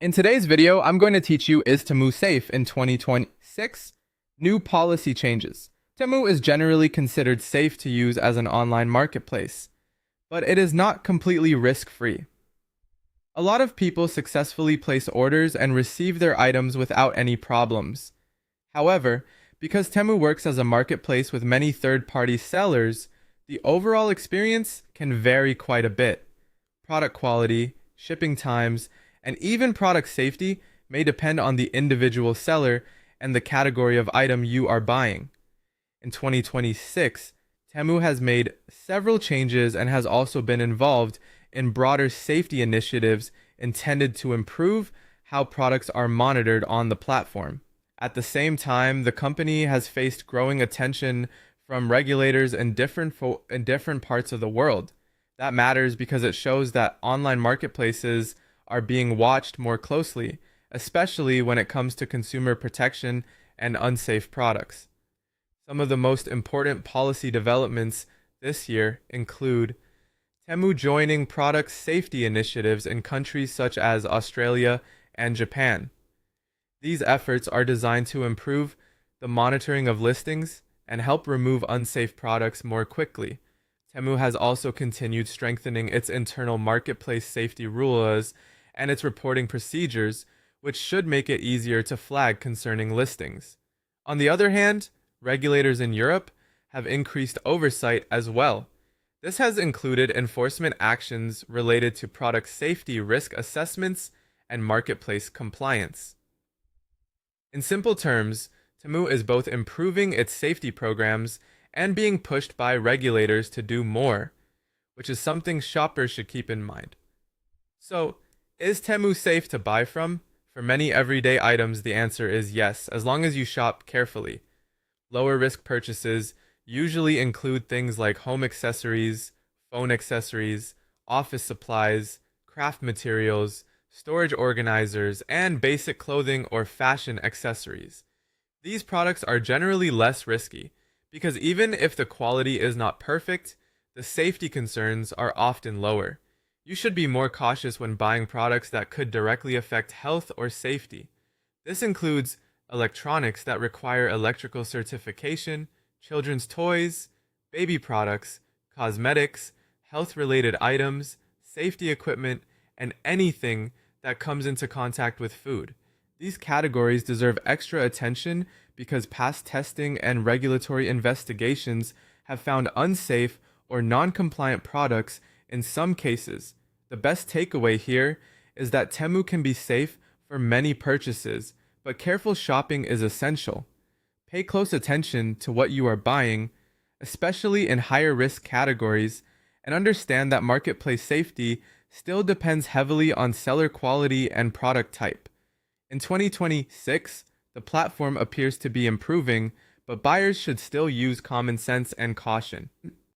In today's video, I'm going to teach you is Temu safe in 2026? New policy changes. Temu is generally considered safe to use as an online marketplace, but it is not completely risk-free. A lot of people successfully place orders and receive their items without any problems. However, because Temu works as a marketplace with many third-party sellers, the overall experience can vary quite a bit. Product quality, shipping times, and even product safety may depend on the individual seller and the category of item you are buying. In 2026, Temu has made several changes and has also been involved in broader safety initiatives intended to improve how products are monitored on the platform. At the same time, the company has faced growing attention from regulators in different parts of the world. That matters because it shows that online marketplaces are being watched more closely, especially when it comes to consumer protection and unsafe products. Some of the most important policy developments this year include Temu joining product safety initiatives in countries such as Australia and Japan. These efforts are designed to improve the monitoring of listings and help remove unsafe products more quickly. Temu has also continued strengthening its internal marketplace safety rules and its reporting procedures, which should make it easier to flag concerning listings. On the other hand, regulators in Europe have increased oversight as well. This has included enforcement actions related to product safety risk assessments and marketplace compliance. In simple terms, Temu is both improving its safety programs and being pushed by regulators to do more, which is something shoppers should keep in mind. So, is Temu safe to buy from? For many everyday items, the answer is yes, as long as you shop carefully. Lower risk purchases usually include things like home accessories, phone accessories, office supplies, craft materials, storage organizers, and basic clothing or fashion accessories. These products are generally less risky because even if the quality is not perfect, the safety concerns are often lower. You should be more cautious when buying products that could directly affect health or safety. This includes electronics that require electrical certification, children's toys, baby products, cosmetics, health-related items, safety equipment, and anything that comes into contact with food. These categories deserve extra attention because past testing and regulatory investigations have found unsafe or non-compliant products in some cases. The best takeaway here is that Temu can be safe for many purchases, but careful shopping is essential. Pay close attention to what you are buying, especially in higher risk categories, and understand that marketplace safety still depends heavily on seller quality and product type. In 2026, the platform appears to be improving, but buyers should still use common sense and caution.